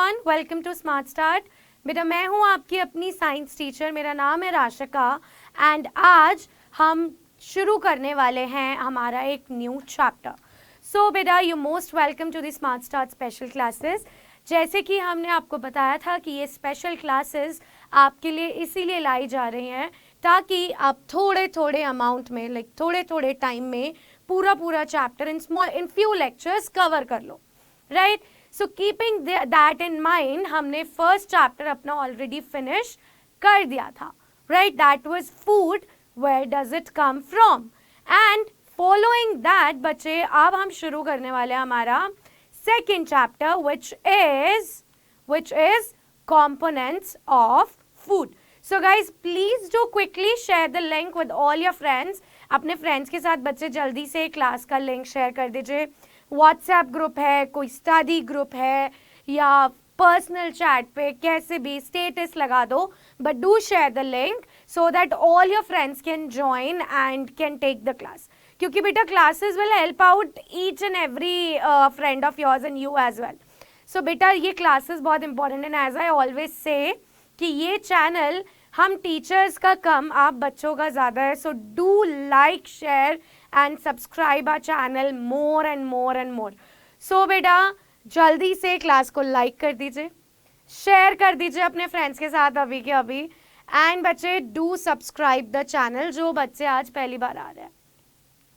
Everyone, welcome to Smart Start. बेटा मैं हूँ आपकी अपनी साइंस टीचर, मेरा नाम है राशिका एंड आज हम शुरू करने वाले हैं हमारा एक न्यू चैप्टर। सो बेटा you most welcome to the smart start special classes. जैसे कि हमने आपको बताया था कि ये स्पेशल क्लासेस आपके लिए इसीलिए लाई जा रही हैं ताकि आप थोड़े थोड़े अमाउंट में थोड़े थोड़े टाइम में पूरा chapter in few lectures cover कर लो, right. So keeping that in mind हमने फर्स्ट चैप्टर अपना ऑलरेडी फिनिश कर दिया था, right. That was food, where does it come from. And following that बच्चे अब हम शुरू करने वाले हैं हमारा second chapter which is components of food. So guys, please do quickly share the link with all your friends. अपने friends के साथ बच्चे जल्दी से क्लास का लिंक शेयर कर दीजिए। व्हाट्सएप ग्रुप है, कोई स्टडी ग्रुप है या पर्सनल चैट पे कैसे भी स्टेटस लगा दो, but do share the link so that all your friends can join and can take the class. क्योंकि बेटा classes will help out each and every friend of yours and you as well. So बेटा ये classes बहुत important है, as I always say कि ये channel हम teachers का कम आप बच्चों का ज़्यादा है। So do like, share and subscribe our channel more and more and more. So बेटा जल्दी से क्लास को लाइक कर दीजिए, शेयर कर दीजिए अपने फ्रेंड्स के साथ अभी के अभी। एंड बच्चे डू सब्सक्राइब द चैनल, जो बच्चे आज पहली बार आ रहे हैं,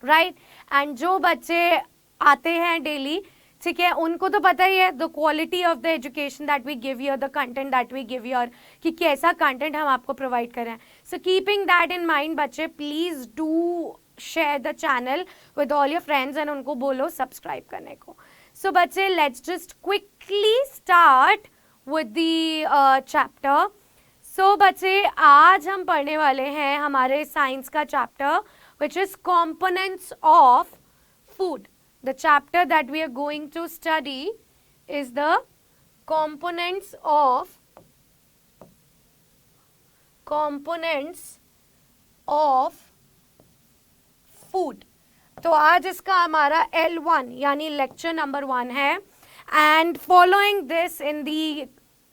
राइट। एंड जो बच्चे आते हैं डेली, ठीक है, उनको तो पता ही है the quality of the education that we give your, the content that we give your, कि कैसा कंटेंट हम आपको प्रोवाइड कर रहे हैं। So keeping that in mind बच्चे please do share the channel with all your friends and उनको बोलो सब्सक्राइब करने को। सो बच्चे let's just quickly start with the chapter. So बच्चे आज हम पढ़ने वाले हैं हमारे साइंस का chapter which is components of food. The chapter that we are going to study is the components of food. तो आज इसका हमारा L1 यानी लेक्चर नंबर 1 है। And following this in the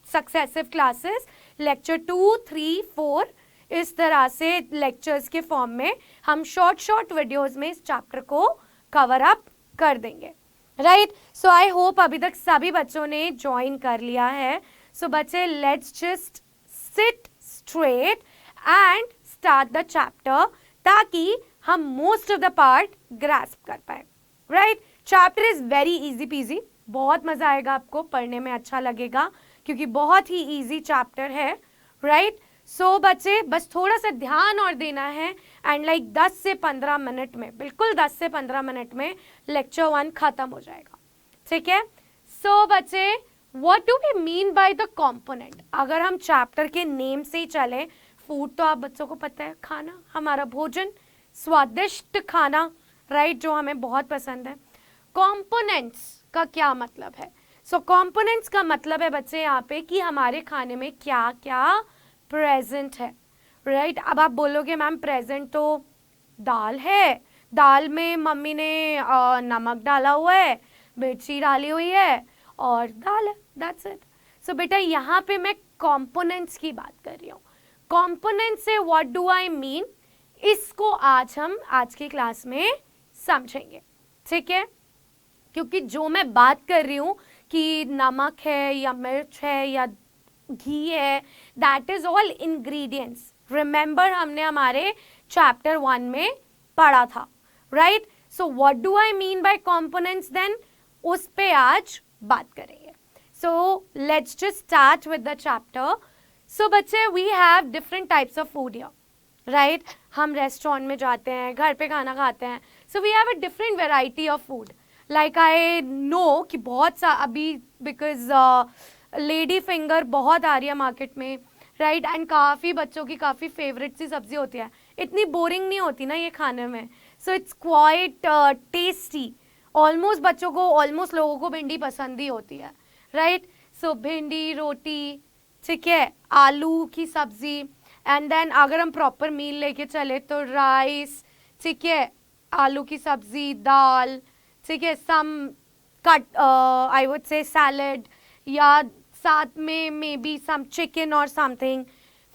successive classes lecture 2, 3, 4 इस तरह से लेक्चर्स के फॉर्म में हम शॉर्ट वीडियोस में इस चैप्टर को कवर अप कर देंगे, राइट। सो आई होप अभी तक सभी बच्चों ने ज्वाइन कर लिया है। सो बच्चे let's just sit straight and start the chapter ताकि हम most of the part grasp कर पाए, right. Chapter is very easy PG, बहुत मजा आएगा आपको, पढ़ने में अच्छा लगेगा क्योंकि बहुत ही इजी चैप्टर है, राइट। सो बच्चे बस थोड़ा सा ध्यान और देना है एंड लाइक 10 से 15 मिनट में, बिल्कुल 10 से 15 मिनट में लेक्चर 1 खत्म हो जाएगा, ठीक है। सो बच्चे what do we mean by the component. अगर हम चैप्टर के नेम से ही चले, फूड तो आप बच्चों को पता है, खाना, हमारा भोजन, स्वादिष्ट खाना, राइट, जो हमें बहुत पसंद है। कंपोनेंट्स का क्या मतलब है? सो कंपोनेंट्स का मतलब है बच्चे यहाँ पे कि हमारे खाने में क्या क्या प्रेजेंट है, राइट। अब आप बोलोगे मैम प्रेजेंट तो दाल है, दाल में मम्मी ने नमक डाला हुआ है, मिर्ची डाली हुई है और दाल है, दैट्स इट। सो बेटा यहाँ पे मैं कंपोनेंट्स की बात कर रही हूँ। कंपोनेंट्स से व्हाट डू आई मीन, इसको आज हम आज की क्लास में समझेंगे, ठीक है। क्योंकि जो मैं बात कर रही हूँ कि नमक है या मिर्च है या घी है, that is all ingredients. Remember हमने हमारे चैप्टर 1 में पढ़ा था, right. So what do I mean by components then, उस पे आज बात करेंगे। So let's just start with the chapter. So बच्चे we have different types of food here, right. हम रेस्टोरेंट में जाते हैं, घर पे खाना खाते हैं, so we have a different variety of food. Like I know कि बहुत सा अभी बिकॉज लेडी फिंगर बहुत आ रही है मार्केट में, राइट। एंड काफ़ी बच्चों की काफ़ी फेवरेट सी सब्जी होती है, इतनी बोरिंग नहीं होती ना ये खाने में। So it's quite tasty. Almost बच्चों को, ऑलमोस्ट लोगों को भिंडी पसंद ही होती है, राइट। सो भिंडी रोटी, ठीक है, आलू की सब्जी, एंड देन अगर हम प्रॉपर मील लेके चले तो राइस, ठीक है, आलू की सब्जी, दाल, ठीक है, some cut I would say salad या साथ में मे बी सम चिकन और समथिंग।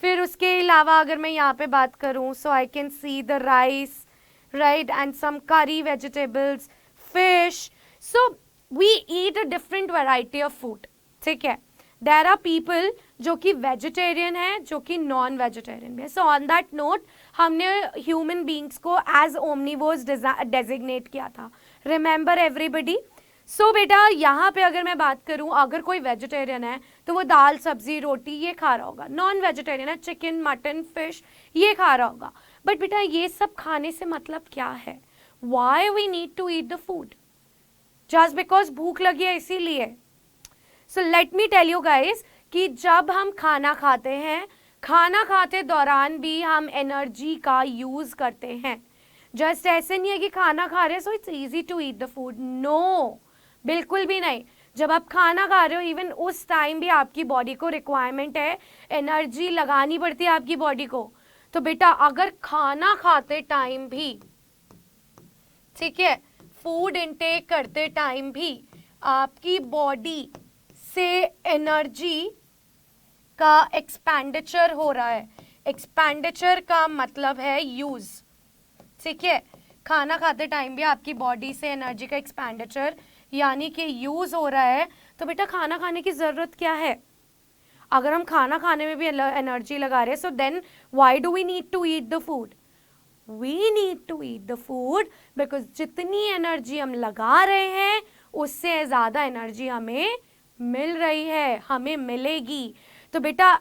फिर उसके अलावा अगर मैं यहाँ पे बात करूँ, so I can see the rice, right, and some curry vegetables, fish. So we eat a different variety of food, ठीक है। देयर आर पीपल जो कि वेजिटेरियन है, जो कि नॉन वेजिटेरियन भी है। सो ऑन दैट नोट हमने ह्यूमन बींग्स को एज ओमनिवोर्स डेजिग्नेट किया था, रिमेंबर एवरीबडी। सो बेटा यहाँ पे अगर मैं बात करूँ, अगर कोई वेजिटेरियन है तो वो दाल सब्जी रोटी ये खा रहा होगा, नॉन वेजिटेरियन है चिकन मटन फिश ये खा रहा होगा। बट बेटा ये सब खाने से मतलब क्या है? Why we need to eat the food? Just because भूख लगी है इसीलिए? So let me tell you guys कि जब हम खाना खाते हैं, खाना खाते दौरान भी हम एनर्जी का यूज करते हैं। जस्ट ऐसे नहीं है कि खाना खा रहे हैं so it's easy to eat the food, no, बिल्कुल भी नहीं। जब आप खाना खा रहे हो इवन उस टाइम भी आपकी बॉडी को रिक्वायरमेंट है, एनर्जी लगानी पड़ती है आपकी बॉडी को। तो बेटा अगर खाना खाते टाइम भी, ठीक है, फूड इनटेक करते टाइम भी आपकी बॉडी से एनर्जी का एक्सपेंडिचर हो रहा है, एक्सपेंडिचर का मतलब है यूज, ठीक है। खाना खाते टाइम भी आपकी बॉडी से एनर्जी का एक्सपेंडिचर यानी कि यूज हो रहा है, तो बेटा खाना खाने की जरूरत क्या है? अगर हम खाना खाने में भी एनर्जी लगा रहे हैं, so then why do we need to eat the food? We need to eat the food because जितनी एनर्जी हम लगा रहे हैं उससे ज्यादा एनर्जी हमें मिल रही है, हमें मिलेगी। तो बेटा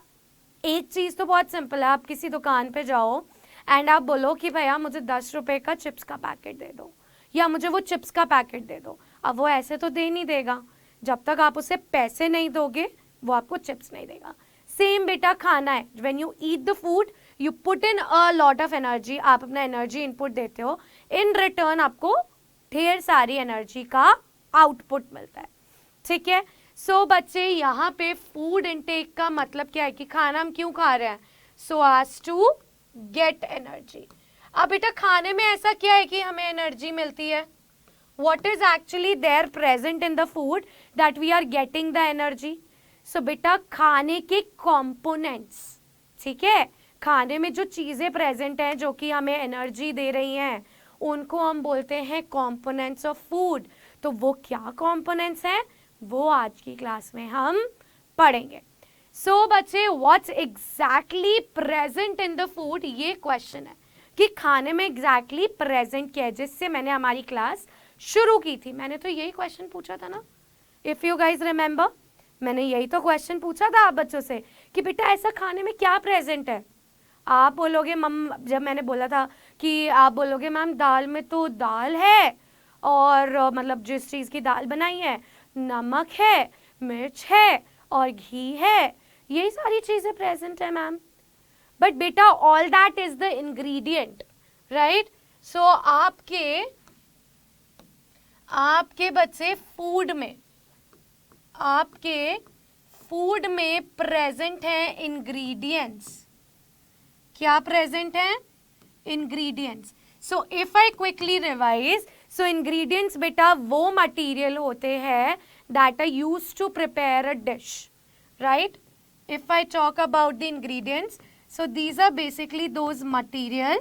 एक चीज तो बहुत सिंपल है, आप किसी दुकान पे जाओ एंड आप बोलो कि भैया मुझे 10 रुपए का चिप्स का पैकेट दे दो या मुझे वो चिप्स का पैकेट दे दो। अब वो ऐसे तो दे नहीं देगा, जब तक आप उसे पैसे नहीं दोगे वो आपको चिप्स नहीं देगा। सेम बेटा खाना है, when you eat the food you put in a lot of energy, आप अपना एनर्जी इनपुट देते हो, इन रिटर्न आपको ढेर सारी एनर्जी का आउटपुट मिलता है, ठीक है। सो बच्चे यहाँ पे फूड इनटेक का मतलब क्या है कि खाना हम क्यों खा रहे हैं? So as to get energy. अब बेटा खाने में ऐसा क्या है कि हमें एनर्जी मिलती है? What is actually there present in the food that we are getting the energy? So बेटा खाने के components, ठीक है, खाने में जो चीजें प्रेजेंट हैं जो कि हमें एनर्जी दे रही हैं उनको हम बोलते हैं components of food। तो वो क्या components हैं वो आज की क्लास में हम पढ़ेंगे। सो बच्चे what's exactly present in the food, ये क्वेश्चन है कि खाने में एग्जैक्टली प्रेजेंट क्या है, जिससे मैंने हमारी क्लास शुरू की थी। मैंने तो यही क्वेश्चन पूछा था ना, इफ यू गाइज रिमेंबर, मैंने यही तो क्वेश्चन पूछा था आप बच्चों से कि बेटा ऐसा खाने में क्या प्रेजेंट है। आप बोलोगे मम, जब मैंने बोला था कि आप बोलोगे मैम दाल में तो दाल है और मतलब जिस चीज़ की दाल बनाई है, नमक है, मिर्च है और घी है, यही सारी चीज़ें प्रेजेंट है मैम। बट बेटा all that is the ingredient, right. So आपके बच्चे फूड में प्रेजेंट है इंग्रेडिएंट्स। क्या प्रेजेंट है? Ingredients. So if I quickly revise, so ingredients बेटा वो मटेरियल होते हैं that are used to prepare a dish, right. If I talk about the ingredients, so these are basically those material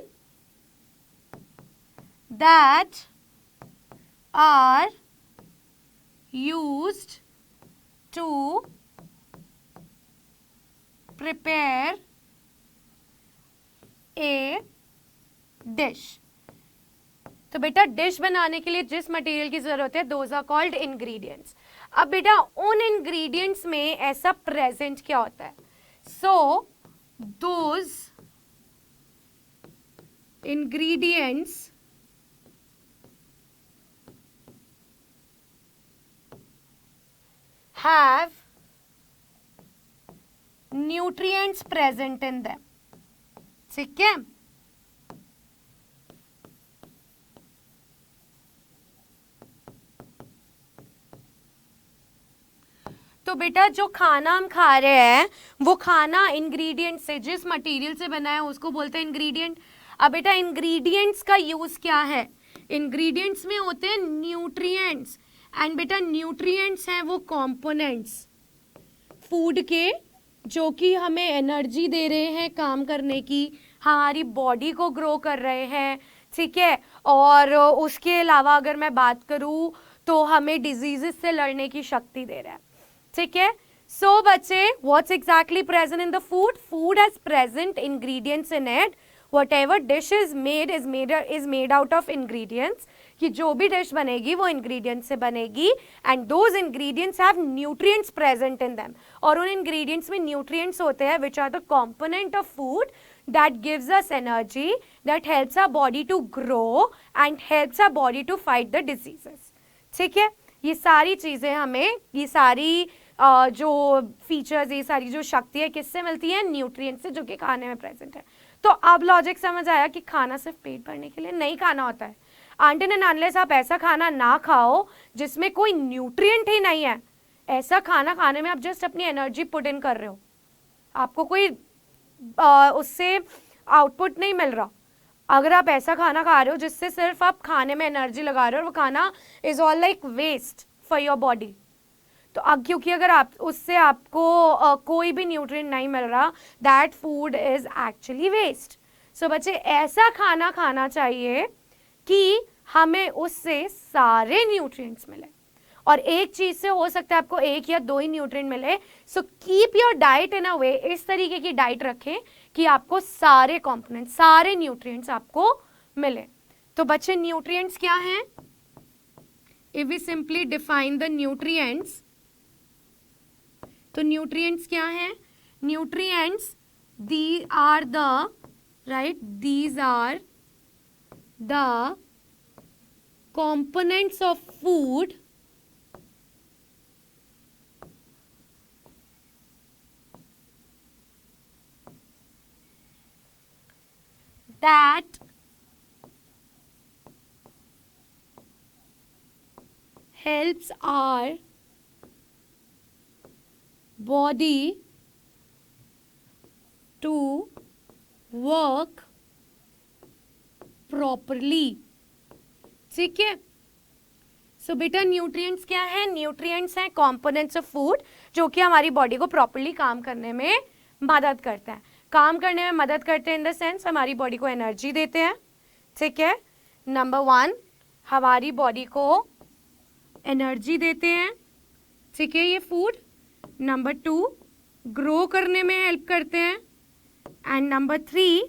that are used to prepare a dish। तो बेटा dish बनाने के लिए जिस मटेरियल की जरूरत है those are called ingredients। अब बेटा उन ingredients में ऐसा प्रेजेंट क्या होता है? So those ingredients have nutrients present in them, ठीक है। तो बेटा जो खाना हम खा रहे हैं वो खाना इंग्रेडिएंट से, जिस मटेरियल से बना है उसको बोलते हैं इंग्रेडिएंट। अब बेटा इंग्रेडिएंट्स का यूज क्या है? इंग्रेडिएंट्स में होते हैं न्यूट्रिएंट्स, एंड बेटा न्यूट्रिएंट्स हैं वो कंपोनेंट्स। फूड के जो कि हमें एनर्जी दे रहे हैं काम करने की, हमारी बॉडी को ग्रो कर रहे हैं, ठीक है। और उसके अलावा अगर मैं बात करूँ तो हमें डिजीजेस से लड़ने की शक्ति दे रहा है, ठीक है। सो बच्चे, what's exactly present in the food? Food has present ingredients in it. Whatever dish is made out of ingredients. कि जो भी डिश बनेगी वो इंग्रेडिएंट्स से बनेगी, and those ingredients have nutrients present in them. और उन इंग्रेडिएंट्स में न्यूट्रिएंट्स होते हैं which are the component of food that gives us energy, that helps our body to grow and helps our body to fight the diseases. ठीक है, ये सारी चीजें हमें, ये सारी जो फीचर्स, ये सारी जो शक्ति है किससे मिलती है? न्यूट्रिएंट्स से, जो कि खाने में प्रेजेंट है. तो अब लॉजिक समझ आया कि खाना सिर्फ पेट भरने के लिए नहीं खाना होता है. अनटिल एंड अनलेस आप ऐसा खाना ना खाओ जिसमें कोई न्यूट्रिएंट ही नहीं है, ऐसा खाना खाने में आप जस्ट अपनी एनर्जी पुट इन कर रहे हो, आपको कोई उससे आउटपुट नहीं मिल रहा. अगर आप ऐसा खाना खा रहे हो जिससे सिर्फ आप खाने में एनर्जी लगा रहे हो और वो खाना is all like waste for your body, तो अब क्योंकि अगर आप उससे आपको कोई भी न्यूट्रिएंट नहीं मिल रहा, that food is actually waste. So बच्चे, ऐसा खाना खाना चाहिए कि हमें उससे सारे न्यूट्रिएंट्स मिले, और एक चीज से हो सकता है आपको एक या दो ही न्यूट्रिएंट मिले. सो कीप योर डाइट इन अ वे, इस तरीके की डाइट रखें कि आपको सारे कंपोनेंट, सारे न्यूट्रिएंट्स आपको मिले. तो बच्चे, न्यूट्रिएंट्स क्या हैं? If we simply define the nutrients, तो न्यूट्रिएंट्स क्या हैं? Nutrients, they are the, right, these are the components of food that helps our body to work properly. ठीक है. सो बेटा, न्यूट्रिएंट्स क्या है? न्यूट्रिएंट्स हैं कंपोनेंट्स ऑफ फूड जो कि हमारी बॉडी को प्रॉपर्ली काम करने में मदद करता है. काम करने में मदद करते हैं इन द सेंस हमारी बॉडी को एनर्जी देते हैं, ठीक है. नंबर 1, हमारी बॉडी को एनर्जी देते हैं, ठीक है, ये फूड. नंबर 2, ग्रो करने में हेल्प करते हैं. एंड नंबर 3,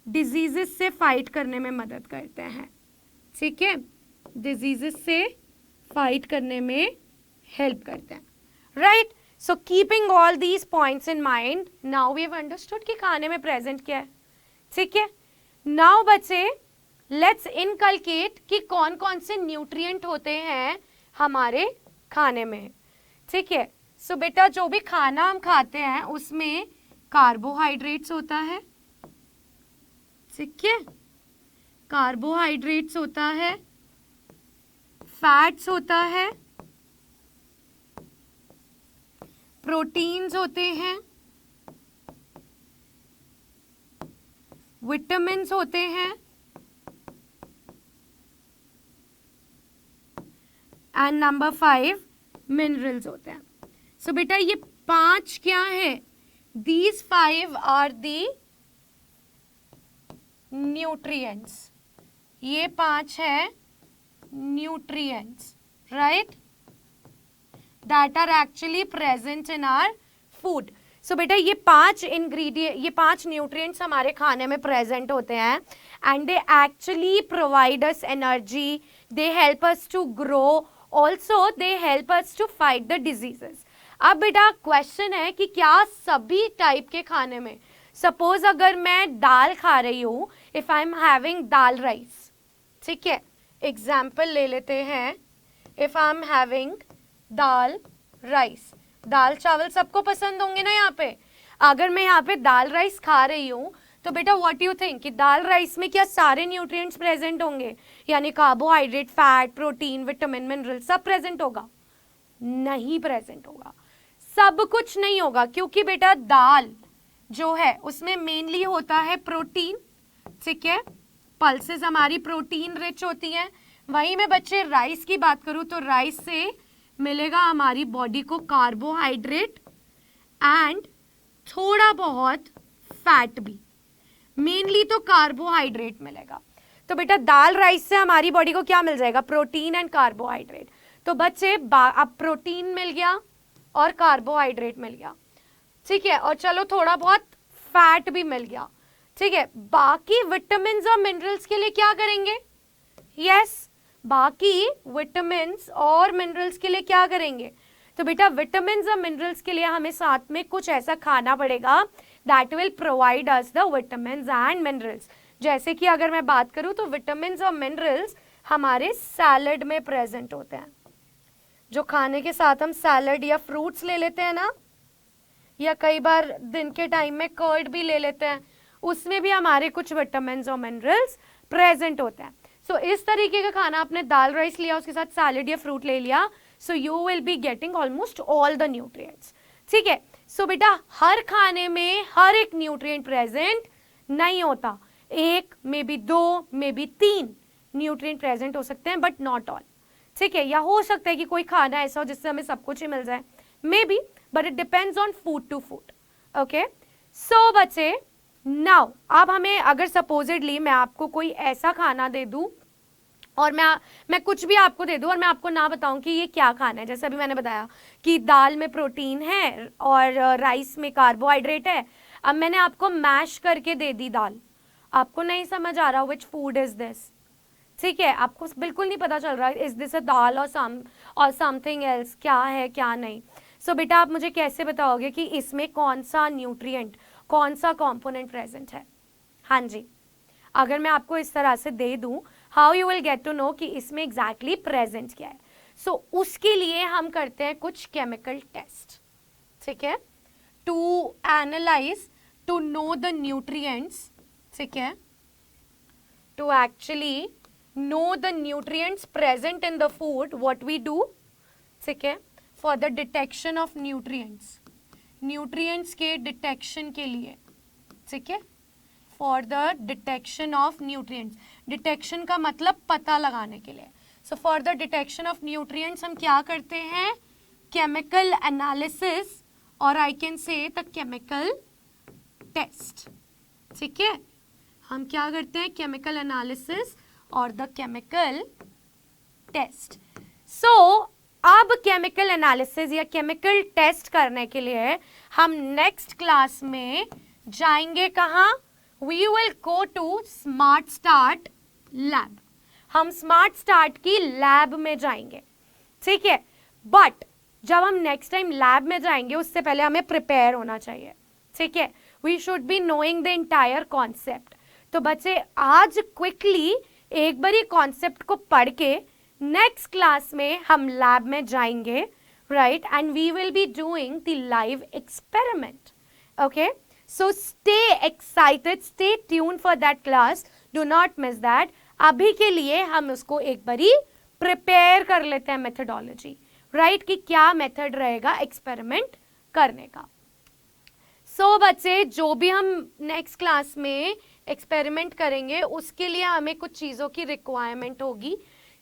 डिजीजेस से फाइट करने में मदद करते हैं, ठीक है. डिजीजेस से फाइट करने में हेल्प करते हैं, right. So keeping all these points in mind, now we have understood कि खाने में प्रेजेंट क्या है, ठीक है. नाउ बच्चे, लेट्स इनकलकेट कि कौन कौन से न्यूट्रिएंट होते हैं हमारे खाने में, ठीक है. सो बेटा, जो भी खाना हम खाते हैं उसमें कार्बोहाइड्रेट्स होता है, ठीक है, कार्बोहाइड्रेट्स होता है, फैट्स होता है, प्रोटीन्स होते हैं, विटामिन्स होते हैं, एंड नंबर 5, मिनरल्स होते हैं. सो बेटा, ये 5 क्या है? These 5 are the nutrients. ये 5 है nutrients, right, that are actually present in our food. So बेटा, ये 5 इंग्रेडिएंट, ये 5 न्यूट्रिएंट्स हमारे खाने में प्रेजेंट होते हैं, and they actually provide us energy, they help us to grow, also they help us to fight the diseases. अब बेटा, क्वेश्चन है कि क्या सभी टाइप के खाने में, सपोज अगर मैं दाल खा रही हूँ, if I am having dal rice, ठीक है, एग्जाम्पल ले लेते हैं. If I am having dal rice, दाल चावल सबको पसंद होंगे ना यहाँ पे. अगर मैं यहाँ पे दाल राइस खा रही हूँ तो बेटा, व्हाट यू थिंक कि दाल राइस में क्या सारे न्यूट्रिएंट्स प्रेजेंट होंगे? यानी carbohydrate, fat, protein, vitamin, mineral सब प्रेजेंट होगा? नहीं प्रेजेंट होगा, सब कुछ नहीं होगा, क्योंकि बेटा दाल जो है उसमें मेनली होता है प्रोटीन, ठीक है, पल्सेस हमारी प्रोटीन रिच होती हैं. वहीं मैं बच्चे राइस की बात करूं तो राइस से मिलेगा हमारी बॉडी को कार्बोहाइड्रेट एंड थोड़ा बहुत फैट भी, मेनली तो कार्बोहाइड्रेट मिलेगा। तो बेटा दाल राइस से हमारी बॉडी को क्या मिल जाएगा? Protein and carbohydrate. तो बच्चे अब प्रोटीन मिल गया और कार्बोहाइड्रेट मिल गया, ठीक है, और चलो थोड़ा बहुत फैट भी मिल गया, ठीक है। बाकी विटामिन और मिनरल्स के लिए क्या करेंगे? यस, बाकी विटामिन और मिनरल्स के लिए क्या करेंगे? तो बेटा विटामिन और मिनरल्स के लिए हमें साथ में कुछ ऐसा खाना पड़ेगा that will provide us the vitamin and minerals. जैसे कि अगर मैं बात करूं तो विटामिन और मिनरल्स हमारे सैलड में प्रेजेंट होते हैं। जो खाने के साथ हम सैलड या फ्रूट्स ले लेते हैं ना, या कई बार दिन के टाइम में कर्ड भी ले लेते हैं, उसमें भी हमारे कुछ विटामिन और मिनरल्स प्रेजेंट होते हैं। सो इस तरीके का खाना आपने दाल राइस लिया, उसके साथ सैलड या फ्रूट ले लिया, so you will be getting almost all the nutrients, ठीक है। सो बेटा हर खाने में हर एक न्यूट्रिएंट प्रेजेंट नहीं होता, एक may be 2 may be 3 nutrient present हो सकते हैं, बट नॉट ऑल, ठीक है। या हो सकता है कि कोई खाना ऐसा हो जिससे हमें सब कुछ ही मिल जाए, maybe, but it depends on food to food, okay. So बच्चे नाउ अब हमें अगर सपोजिडली मैं आपको कोई ऐसा खाना दे दूं और मैं कुछ भी आपको दे दूं और मैं आपको ना बताऊं कि ये क्या खाना है, जैसे अभी मैंने बताया कि दाल में प्रोटीन है और राइस में कार्बोहाइड्रेट है, अब मैंने आपको मैश करके दे दी दाल, आपको नहीं समझ आ रहा विच फूड इज दिस, ठीक है, आपको बिल्कुल नहीं पता चल रहा इज दिस अ दाल और समथिंग एल्स, क्या है क्या नहीं। सो बेटा आप मुझे कैसे बताओगे कि इसमें कौन सा न्यूट्रिएंट, कौन सा कंपोनेंट प्रेजेंट है? हाँ जी, अगर मैं आपको इस तरह से दे दूं, how you will get to know कि इसमें एग्जैक्टली प्रेजेंट क्या है? सो उसके लिए हम करते हैं कुछ केमिकल टेस्ट, ठीक है, to analyse, to know the nutrients, ठीक है, to actually know the nutrients present in the food, what we do, ठीक है, for the detection of nutrients, nutrients के detection के लिए, ठीक है, for the detection of nutrients, detection का मतलब पता लगाने के लिए। so for the detection of nutrients हम क्या करते हैं? chemical analysis और I can say the chemical test, ठीक है, हम क्या करते हैं? chemical analysis और द केमिकल टेस्ट। सो अब केमिकल एनालिसिस या केमिकल टेस्ट करने के लिए हम नेक्स्ट क्लास में जाएंगे कहाँ? We will go to Smart Start lab, हम स्मार्ट स्टार्ट की लैब में जाएंगे, ठीक है। बट जब हम नेक्स्ट टाइम लैब में जाएंगे उससे पहले हमें प्रिपेयर होना चाहिए, ठीक है, we should be knowing the entire concept. तो बच्चे आज क्विकली एक बार कॉन्सेप्ट को पढ़ के नेक्स्ट क्लास में हम लैब में जाएंगे, right, and we will be doing the live experiment, okay. So stay excited, stay tune for that class, do not miss that. अभी के लिए हम उसको एक बारी प्रिपेयर कर लेते हैं मेथडोलॉजी, राइट, कि क्या मेथड रहेगा एक्सपेरिमेंट करने का। सो बच्चे जो भी हम नेक्स्ट क्लास में एक्सपेरिमेंट करेंगे उसके लिए हमें कुछ चीज़ों की रिक्वायरमेंट होगी।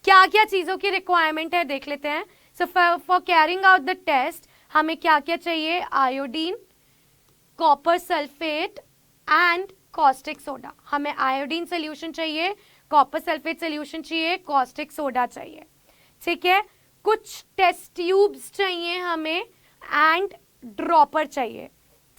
क्या क्या चीज़ों की रिक्वायरमेंट है देख लेते हैं। So for carrying out the test हमें क्या क्या चाहिए? Iodine, copper sulphate and caustic soda. हमें आयोडीन सोल्यूशन चाहिए, कॉपर सल्फेट सोल्यूशन चाहिए, कॉस्टिक सोडा चाहिए, ठीक है। कुछ टेस्ट ट्यूब्स चाहिए हमें एंड ड्रॉपर चाहिए,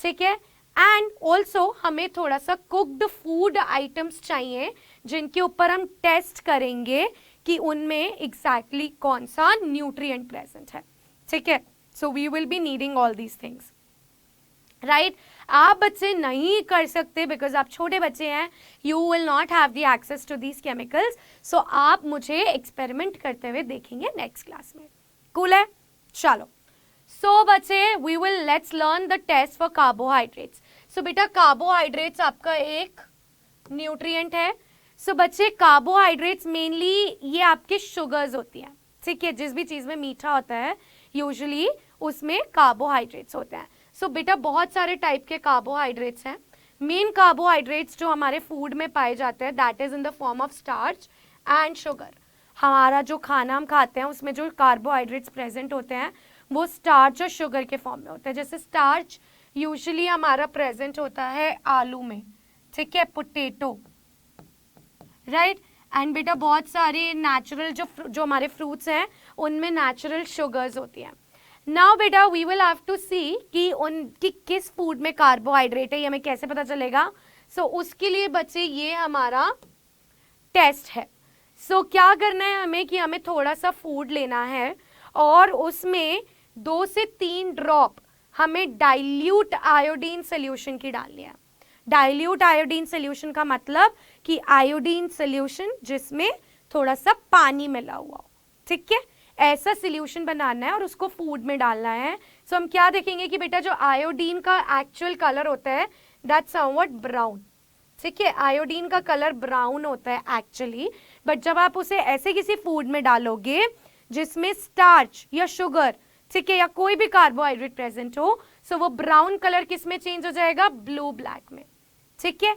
ठीक है। एंड ऑल्सो हमें थोड़ा सा कुक्ड फूड आइटम्स चाहिए जिनके ऊपर हम टेस्ट करेंगे कि उनमें एग्जैक्टली कौन सा न्यूट्रिएंट प्रेजेंट है, ठीक है। So we will be needing all these things, right. आप बच्चे नहीं कर सकते बिकॉज आप छोटे बच्चे हैं, you will not have the access to these chemicals. So आप मुझे एक्सपेरिमेंट करते हुए देखेंगे नेक्स्ट क्लास में, कूल है? चलो, सो बच्चे we will let's learn the test for carbohydrates. So बेटा कार्बोहाइड्रेट्स आपका एक न्यूट्रिएंट है। सो बच्चे कार्बोहाइड्रेट्स मेनली ये आपके शुगर्स होती हैं, ठीक है। जिस भी चीज़ में मीठा होता है यूजुअली उसमें कार्बोहाइड्रेट्स होते हैं। सो बेटा बहुत सारे टाइप के कार्बोहाइड्रेट्स हैं। मेन कार्बोहाइड्रेट्स जो हमारे फूड में पाए जाते हैं that is in the form of starch and sugar. हमारा जो खाना हम खाते हैं उसमें जो कार्बोहाइड्रेट्स प्रेजेंट होते हैं वो स्टार्च और शुगर के फॉर्म में होते हैं। जैसे स्टार्च यूजुअली हमारा प्रेजेंट होता है आलू में, ठीक है, पोटैटो, राइट। एंड बेटा बहुत सारे नेचुरल जो हमारे फ्रूट्स हैं उनमें नेचुरल शुगर्स होती हैं। नाउ बेटा वी विल हैव टू सी कि उनकी किस फूड में कार्बोहाइड्रेट है, ये हमें कैसे पता चलेगा। उसके लिए बच्चे ये हमारा टेस्ट है। क्या करना है हमें कि हमें थोड़ा सा फूड लेना है और उसमें 2 से 3 ड्रॉप हमें डाइल्यूट आयोडीन सोल्यूशन की डालनी है। डाइल्यूट आयोडीन सोल्यूशन का मतलब कि आयोडीन सोल्यूशन जिसमें थोड़ा सा पानी मिला हुआ हो, ठीक है, ऐसा सोल्यूशन बनाना है और उसको फूड में डालना है। हम क्या देखेंगे कि बेटा जो आयोडीन का एक्चुअल कलर होता है दैट्स समवट ब्राउन, ठीक है, आयोडीन का कलर ब्राउन होता है एक्चुअली, बट जब आप उसे ऐसे किसी फूड में डालोगे जिसमें स्टार्च या शुगर, ठीक है, या कोई भी कार्बोहाइड्रेट प्रेजेंट हो, वो ब्राउन कलर किस में चेंज हो जाएगा, ब्लू ब्लैक में, ठीक है।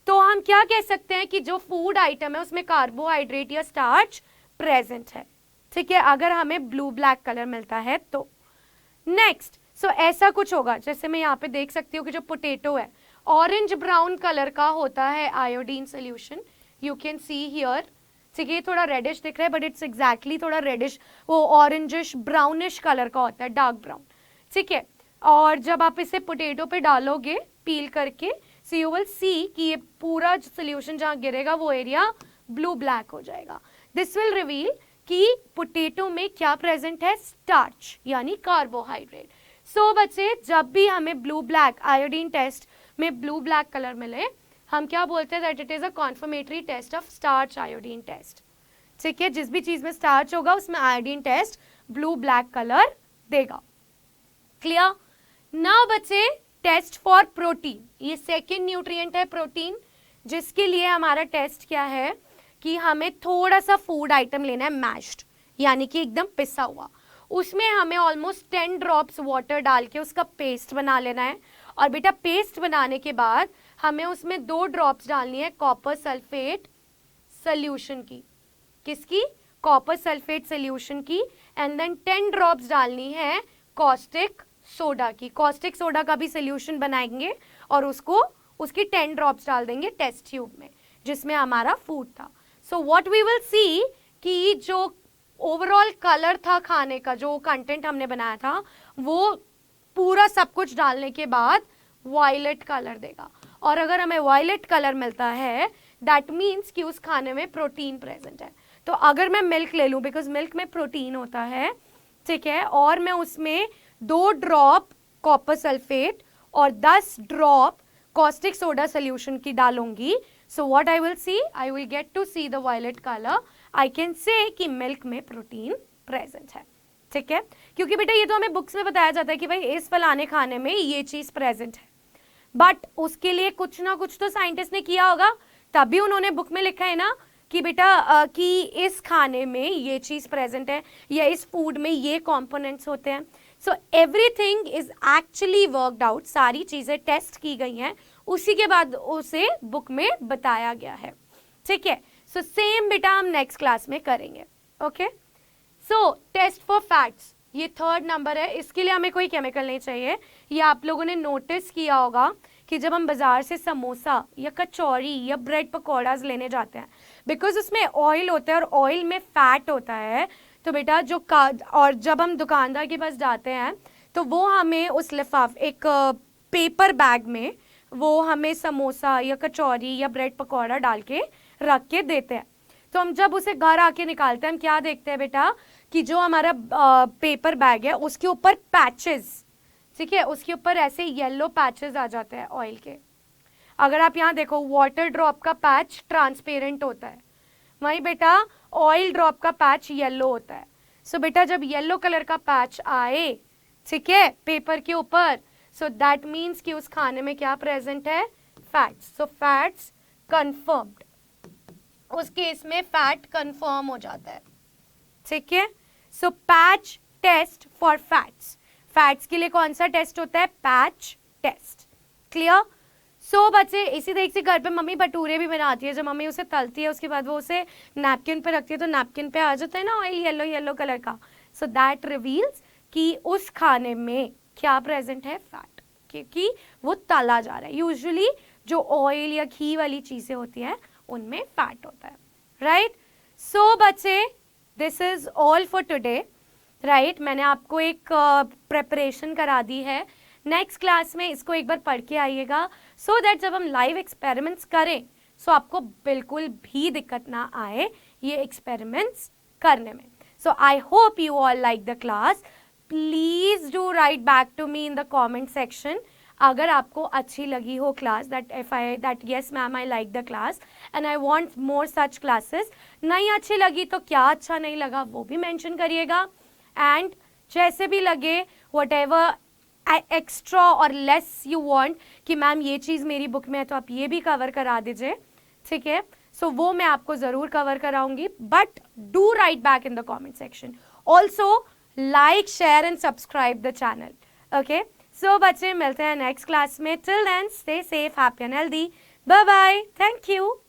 तो हम क्या कह सकते हैं कि जो फूड आइटम है उसमें कार्बोहाइड्रेट या स्टार्च प्रेजेंट है, ठीक है, अगर हमें ब्लू ब्लैक कलर मिलता है तो। नेक्स्ट, ऐसा कुछ होगा, जैसे मैं यहाँ पे देख सकती हूँ कि जो पोटैटो है ऑरेंज ब्राउन कलर का होता है iodine solution, you can see here, ठीक है, थोड़ा रेडिश दिख रहा है बट इट्स एग्जैक्टली थोड़ा रेडिश, वो ऑरेंजिश ब्राउनिश कलर का होता है, डार्क ब्राउन, ठीक है। और जब आप इसे पोटैटो पे डालोगे पील करके, सो यू विल सी कि ये पूरा सोल्यूशन जहाँ गिरेगा वो एरिया ब्लू ब्लैक हो जाएगा। दिस विल रिवील कि पोटैटो में क्या प्रेजेंट है, स्टार्च यानी कार्बोहाइड्रेट। बच्चे जब भी हमें ब्लू ब्लैक आयोडीन टेस्ट में ब्लू ब्लैक कलर मिले, हम क्या बोलते हैं, that it is a confirmatory test of starch iodine test, ठीक है। जिस भी चीज में स्टार्च होगा उसमें iodine test blue black colour देगा। क्लियर। नाउ बच्चे टेस्ट फॉर प्रोटीन, ये सेकेंड न्यूट्रिएंट है प्रोटीन, जिसके लिए हमारा टेस्ट क्या है कि हमें थोड़ा सा फूड आइटम लेना है मैश्ड, यानी कि एकदम पिसा हुआ, उसमें हमें ऑलमोस्ट 10 ड्रॉप्स वाटर डाल के उसका पेस्ट बना लेना है। और बेटा पेस्ट बनाने के बाद हमें उसमें 2 ड्रॉप्स डालनी है कॉपर सल्फेट सोल्यूशन की, किसकी, कॉपर सल्फेट सोल्यूशन की, एंड देन 10 ड्रॉप्स डालनी है कॉस्टिक सोडा की। कॉस्टिक सोडा का भी सोल्यूशन बनाएंगे और उसको उसकी 10 ड्रॉप्स डाल देंगे टेस्ट ट्यूब में जिसमें हमारा फूड था। So what we will see कि जो ओवरऑल कलर था खाने का, जो कंटेंट हमने बनाया था, वो पूरा सब कुछ डालने के बाद वायलेट कलर देगा। और अगर हमें वायलेट कलर मिलता है दैट मीन्स कि उस खाने में प्रोटीन प्रेजेंट है। तो अगर मैं मिल्क ले लूं, बिकॉज मिल्क में प्रोटीन होता है, ठीक है, और मैं उसमें 2 ड्रॉप कॉपर सल्फेट और 10 ड्रॉप कॉस्टिक सोडा सोल्यूशन की डालूंगी, so what I will see, I will get to see the violet colour, I can say कि मिल्क में प्रोटीन प्रेजेंट है, ठीक है। क्योंकि बेटा ये तो हमें बुक्स में बताया जाता है कि भाई इस फलाने खाने में ये चीज प्रेजेंट है, बट उसके लिए कुछ ना कुछ तो साइंटिस्ट ने किया होगा, तभी उन्होंने बुक में लिखा है ना कि बेटा कि इस खाने में ये चीज प्रेजेंट है या इस फूड में ये कंपोनेंट्स होते हैं। So everything is actually worked out, सारी चीजें टेस्ट की गई हैं, उसी के बाद उसे बुक में बताया गया है, ठीक है। सो सेम बेटा हम नेक्स्ट क्लास में करेंगे, okay. So test for fats, ये 3rd नंबर है, इसके लिए हमें कोई केमिकल नहीं चाहिए। ये आप लोगों ने नोटिस किया होगा कि जब हम बाजार से समोसा या कचौरी या ब्रेड पकौड़ाज लेने जाते हैं, बिकॉज उसमें ऑयल होता है और ऑयल में फैट होता है, तो बेटा और जब हम दुकानदार के पास जाते हैं तो वो हमें उस लिफाफ एक पेपर बैग में वो हमें समोसा या कचौरी या ब्रेड पकौड़ा डाल के रख के देते हैं। तो हम जब उसे घर आके निकालते हैं, हम क्या देखते हैं बेटा कि जो हमारा पेपर बैग है उसके ऊपर पैचेस, ठीक है, उसके ऊपर ऐसे येलो पैचेस आ जाते हैं ऑयल के। अगर आप यहाँ देखो वाटर ड्रॉप का पैच ट्रांसपेरेंट होता है, वहीं बेटा ऑयल ड्रॉप का पैच येलो होता है। सो बेटा जब येलो कलर का पैच आए, ठीक है, पेपर के ऊपर, सो दैट मीन्स कि उस खाने में क्या प्रेजेंट है, फैट्स। सो फैट्स कंफर्म्ड, उस केस में फैट कंफर्म हो जाता है, ठीक है। So patch test for fats, fats के लिए कौन सा टेस्ट होता है, पैच टेस्ट। क्लियर। सो बच्चे इसी तरीके से घर पे मम्मी भटूरे भी बनाती है, जब मम्मी उसे तलती है उसके बाद वो उसे नैपकिन पे रखती है तो नैपकिन पे आ जाता है ना ऑयल येलो येलो कलर का। सो दैट रिवील्स कि उस खाने में क्या प्रेजेंट है, फैट। क्योंकि वो तला जा रहा है. यूजुअली जो ऑयल या घी वाली चीज़ें होती हैं उनमें फैट होता है. राइट. सो बच्चे, this is all for today. Right. मैंने आपको एक प्रेपरेशन करा दी है. नेक्स्ट क्लास में इसको एक बार पढ़ के आइएगा, सो दैट जब हम लाइव एक्सपेरिमेंट्स करें सो आपको बिल्कुल भी दिक्कत ना आए ये एक्सपेरिमेंट्स करने में. So I hope you all like the class. Please do write back to me in the comment section अगर आपको अच्छी लगी हो class, that yes ma'am I like the class and I want more such classes. नहीं अच्छी लगी तो क्या अच्छा नहीं लगा वो भी मेंशन करिएगा. एंड जैसे भी लगे, व्हाटएवर एक्स्ट्रा और लेस यू वांट कि मैम ये चीज़ मेरी बुक में है तो आप ये भी कवर करा दीजिए. ठीक है. सो वो मैं आपको ज़रूर कवर कराऊंगी, but do write back in the comment section. Also like, share and subscribe the channel. Okay. So बच्चे, मिलते हैं नेक्स्ट क्लास में. Till then stay safe, happy and healthy. Bye bye. Thank you.